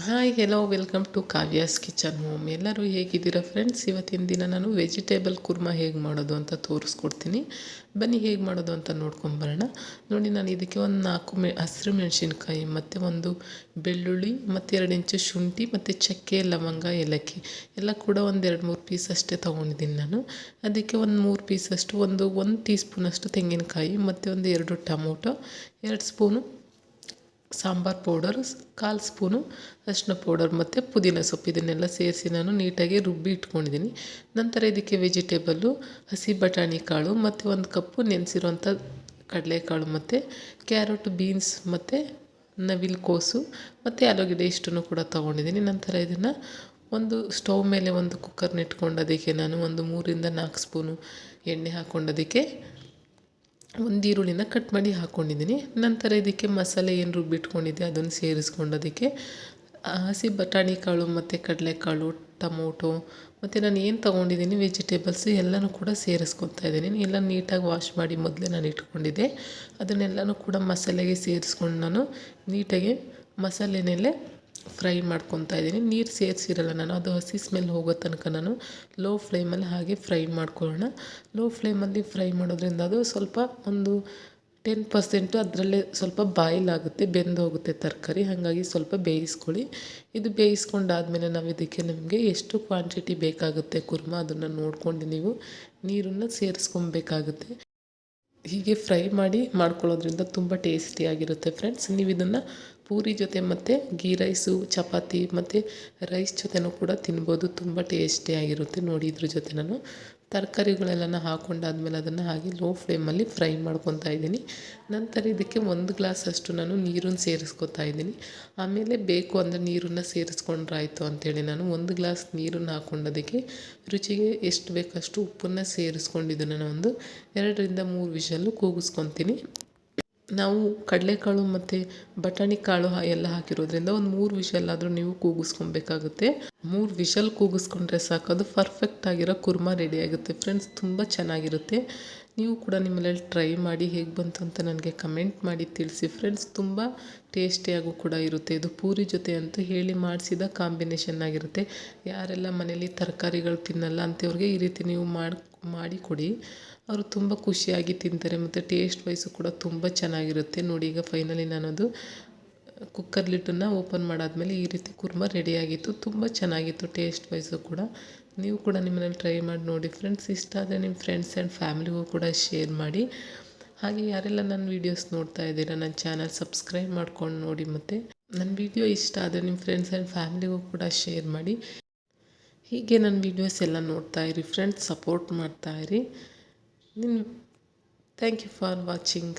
Hi hello welcome to Kavya's kitchen home. ಎಲ್ಲರೂ ಹೇಗಿದ್ದೀರಾ friends? ಇವತ್ತಿನ ದಿನ ನಾನು ವೆಜಿಟೇಬಲ್ ಕುರ್ಮಾ ಹೇಗೆ ಮಾಡೋದು ಅಂತ ತೋರಿಸ್ಕೊಡ್ತೀನಿ. ಬನ್ನಿ ಹೇಗೆ ಮಾಡೋದು ಅಂತ ನೋಡ್ಕೊಂಬರೋಣ. ನೋಡಿ, ನಾನು ಇದಕ್ಕೆ ಒಂದು 4 ಹಸಿರು ಮೆಣಸಿನ್ಕಾಯಿ ಮತ್ತು ಒಂದು ಬೆಳ್ಳುಳ್ಳಿ ಮತ್ತು 2 ಇಂಚು ಶುಂಠಿ ಮತ್ತು ಚಕ್ಕೆ, ಲವಂಗ, ಏಲಕ್ಕಿ ಎಲ್ಲ ಕೂಡ ಒಂದು 2-3 ಪೀಸ್ ಅಷ್ಟೇ ತೊಗೊಂಡಿದ್ದೀನಿ ನಾನು. ಅದಕ್ಕೆ ಒಂದು 3 ಪೀಸಷ್ಟು ಒಂದು ಟೀ ಸ್ಪೂನಷ್ಟು ತೆಂಗಿನಕಾಯಿ ಮತ್ತು ಒಂದು 2 tomato, 2 spoon sambar powder, 1/4 spoon ಅರಿಶಿನ ಪೌಡರ್ ಮತ್ತು ಪುದೀನ ಸೊಪ್ಪು ಇದನ್ನೆಲ್ಲ ಸೇರಿಸಿ ನಾನು ನೀಟಾಗಿ ರುಬ್ಬಿ ಇಟ್ಕೊಂಡಿದ್ದೀನಿ. ನಂತರ ಇದಕ್ಕೆ ವೆಜಿಟೇಬಲ್ಲು ಹಸಿ ಬಟಾಣಿ ಕಾಳು ಮತ್ತು 1 ಕಪ್ಪು ನೆನೆಸಿರೋಂಥ ಕಡಲೆಕಾಳು ಮತ್ತು ಕ್ಯಾರೆಟ್, ಬೀನ್ಸ್ ಮತ್ತು ನವಿಲುಕೋಸು ಮತ್ತು ಆಲೂಗಡ್ಡೆ ಇಷ್ಟನ್ನು ಕೂಡ ತೊಗೊಂಡಿದ್ದೀನಿ. ನಂತರ ಇದನ್ನು ಒಂದು ಸ್ಟವ್ ಮೇಲೆ ಒಂದು ಕುಕ್ಕರ್ನ ಇಟ್ಕೊಂಡು ಅದಕ್ಕೆ ನಾನು ಒಂದು 3-4 ಸ್ಪೂನು ಎಣ್ಣೆ ಹಾಕ್ಕೊಂಡು ಒಂದು ಈರುಳ್ಳಿನ ಕಟ್ ಮಾಡಿ ಹಾಕ್ಕೊಂಡಿದ್ದೀನಿ. ನಂತರ ಇದಕ್ಕೆ ಮಸಾಲೆ ಏನು ರುಬ್ಬಿಟ್ಕೊಂಡಿದ್ದೆ ಅದನ್ನು ಸೇರಿಸ್ಕೊಂಡು ಅದಕ್ಕೆ ಹಸಿ ಬಟಾಣಿ ಕಾಳು ಮತ್ತು ಕಡಲೆಕಾಳು, ಟೊಮೊಟೊ ಮತ್ತು ನಾನು ಏನು ತೊಗೊಂಡಿದ್ದೀನಿ ವೆಜಿಟೇಬಲ್ಸು ಎಲ್ಲನೂ ಕೂಡ ಸೇರಿಸ್ಕೊತಾ ಇದ್ದೀನಿ. ಎಲ್ಲ ನೀಟಾಗಿ ವಾಶ್ ಮಾಡಿ ಮೊದಲೇ ನಾನು ಇಟ್ಕೊಂಡಿದ್ದೆ. ಅದನ್ನೆಲ್ಲನೂ ಕೂಡ ಮಸಾಲೆಗೆ ಸೇರಿಸ್ಕೊಂಡು ನಾನು ನೀಟಾಗಿ ಮಸಾಲೆನಲ್ಲೇ ಫ್ರೈ ಮಾಡ್ಕೊತಾ ಇದ್ದೀನಿ. ನೀರು ಸೇರಿಸಿರಲ್ಲ ನಾನು, ಅದು ಹಸಿ ಸ್ಮೆಲ್ ಹೋಗೋ ತನಕ ನಾನು ಲೋ ಫ್ಲೇಮಲ್ಲಿ ಹಾಗೆ ಫ್ರೈ ಮಾಡ್ಕೊಳ್ಳೋಣ. ಲೋ ಫ್ಲೇಮಲ್ಲಿ ಫ್ರೈ ಮಾಡೋದ್ರಿಂದ ಅದು ಸ್ವಲ್ಪ ಒಂದು 10% ಅದರಲ್ಲೇ ಸ್ವಲ್ಪ ಬಾಯ್ಲ್ ಆಗುತ್ತೆ, ಬೆಂದು ಹೋಗುತ್ತೆ ತರಕಾರಿ. ಹಾಗಾಗಿ ಸ್ವಲ್ಪ ಬೇಯಿಸ್ಕೊಳ್ಳಿ. ಇದು ಬೇಯಿಸ್ಕೊಂಡಾದಮೇಲೆ ನಾವು ಇದಕ್ಕೆ ನಮಗೆ ಎಷ್ಟು ಕ್ವಾಂಟಿಟಿ ಬೇಕಾಗುತ್ತೆ ಕುರ್ಮಾ ಅದನ್ನು ನೋಡ್ಕೊಂಡು ನೀವು ನೀರನ್ನು ಸೇರಿಸ್ಕೊಬೇಕಾಗುತ್ತೆ. ಹೀಗೆ ಫ್ರೈ ಮಾಡಿ ಮಾಡ್ಕೊಳ್ಳೋದ್ರಿಂದ ತುಂಬ ಟೇಸ್ಟಿಯಾಗಿರುತ್ತೆ ಫ್ರೆಂಡ್ಸ್. ನೀವು ಇದನ್ನು ಪೂರಿ ಜೊತೆ ಮತ್ತು ಗೀ ರೈಸು, ಚಪಾತಿ ಮತ್ತು ರೈಸ್ ಜೊತೆನೂ ಕೂಡ ತಿನ್ಬೋದು. ತುಂಬ ಟೇಸ್ಟಿಯಾಗಿರುತ್ತೆ. ನೋಡಿ, ಇದ್ರ ಜೊತೆ ನಾನು ತರಕಾರಿಗಳೆಲ್ಲನ ಹಾಕ್ಕೊಂಡಾದ್ಮೇಲೆ ಅದನ್ನು ಹಾಗೆ ಲೋ ಫ್ಲೇಮಲ್ಲಿ ಫ್ರೈ ಮಾಡ್ಕೊತಾ ಇದ್ದೀನಿ. ನಂತರ ಇದಕ್ಕೆ 1 ಗ್ಲಾಸಷ್ಟು ನಾನು ನೀರನ್ನು ಸೇರಿಸ್ಕೊತಾ ಇದ್ದೀನಿ. ಆಮೇಲೆ ಬೇಕು ಅಂದರೆ ನೀರನ್ನು ಸೇರಿಸ್ಕೊಂಡ್ರಾಯ್ತು ಅಂಥೇಳಿ ನಾನು 1 ಗ್ಲಾಸ್ ನೀರನ್ನು ಹಾಕ್ಕೊಂಡೋದಕ್ಕೆ ರುಚಿಗೆ ಎಷ್ಟು ಬೇಕಷ್ಟು ಉಪ್ಪನ್ನು ಸೇರಿಸ್ಕೊಂಡಿದ್ದು ನಾನು ಒಂದು 2-3 ವಿಷಲ್ಲು ಕೂಗಿಸ್ಕೊತೀನಿ. ನಾವು ಕಡಲೆಕಾಳು ಮತ್ತು ಬಟಾಣಿ ಕಾಳು ಎಲ್ಲ ಹಾಕಿರೋದ್ರಿಂದ ಒಂದು 3 ವಿಷಲ್ಲಾದರೂ ನೀವು ಕೂಗಿಸ್ಕೊಬೇಕಾಗುತ್ತೆ. 3 ವಿಷಲ್ ಕೂಗಿಸ್ಕೊಂಡ್ರೆ ಸಾಕು, ಅದು ಪರ್ಫೆಕ್ಟ್ ಆಗಿರೋ ಕುರ್ಮಾ ರೆಡಿಯಾಗುತ್ತೆ ಫ್ರೆಂಡ್ಸ್. ತುಂಬ ಚೆನ್ನಾಗಿರುತ್ತೆ. ನೀವು ಕೂಡ ನಿಮ್ಮಲ್ಲಿ ಟ್ರೈ ಮಾಡಿ ಹೇಗೆ ಬಂತು ಅಂತ ನನಗೆ ಕಮೆಂಟ್ ಮಾಡಿ ತಿಳಿಸಿ ಫ್ರೆಂಡ್ಸ್. ತುಂಬ ಟೇಸ್ಟಿಯಾಗೂ ಕೂಡ ಇರುತ್ತೆ. ಇದು ಪೂರಿ ಜೊತೆ ಅಂತೂ ಹೇಳಿ ಮಾಡಿಸಿದ ಕಾಂಬಿನೇಷನ್ ಆಗಿರುತ್ತೆ. ಯಾರೆಲ್ಲ ಮನೇಲಿ ತರಕಾರಿಗಳು ತಿನ್ನಲ್ಲ ಅಂಥವ್ರಿಗೆ ಈ ರೀತಿ ನೀವು ಮಾಡಿ ಕೊಡಿ. ಅವರು ತುಂಬ ಖುಷಿಯಾಗಿ ತಿಂತಾರೆ ಮತ್ತು ಟೇಸ್ಟ್ ವೈಸು ಕೂಡ ತುಂಬ ಚೆನ್ನಾಗಿರುತ್ತೆ. ನೋಡಿ, ಈಗ ಫೈನಲಿ ನಾನದು ಕುಕ್ಕರ್ ಲಿಡ್ಡನ್ನು ಓಪನ್ ಮಾಡಾದಮೇಲೆ ಈ ರೀತಿ ಕುರ್ಮಾ ರೆಡಿಯಾಗಿತ್ತು. ತುಂಬ ಚೆನ್ನಾಗಿತ್ತು ಟೇಸ್ಟ್ ವೈಸು ಕೂಡ. ನೀವು ಕೂಡ ನಿಮ್ಮನೇಲಿ ಟ್ರೈ ಮಾಡಿ ನೋಡಿ ಫ್ರೆಂಡ್ಸ್. ಇಷ್ಟ ಆದರೆ ನಿಮ್ಮ ಫ್ರೆಂಡ್ಸ್ ಆ್ಯಂಡ್ ಫ್ಯಾಮಿಲಿಗೂ ಕೂಡ ಶೇರ್ ಮಾಡಿ. ಹಾಗೆ ಯಾರೆಲ್ಲ ನನ್ನ ವೀಡಿಯೋಸ್ ನೋಡ್ತಾ ಇದ್ದೀರಾ, ನನ್ನ ಚಾನಲ್ ಸಬ್ಸ್ಕ್ರೈಬ್ ಮಾಡ್ಕೊಂಡು ನೋಡಿ. ಮತ್ತು ನನ್ನ ವೀಡಿಯೋ ಇಷ್ಟ ಆದರೆ ನಿಮ್ಮ ಫ್ರೆಂಡ್ಸ್ ಆ್ಯಂಡ್ ಫ್ಯಾಮಿಲಿಗೂ ಕೂಡ ಶೇರ್ ಮಾಡಿ. ಹೀಗೆ ನನ್ನ ವೀಡಿಯೋಸ್ ಎಲ್ಲ ನೋಡ್ತಾ ಇರಿ ಫ್ರೆಂಡ್ಸ್, ಸಪೋರ್ಟ್ ಮಾಡ್ತಾಯಿರಿ. Thank you for watching.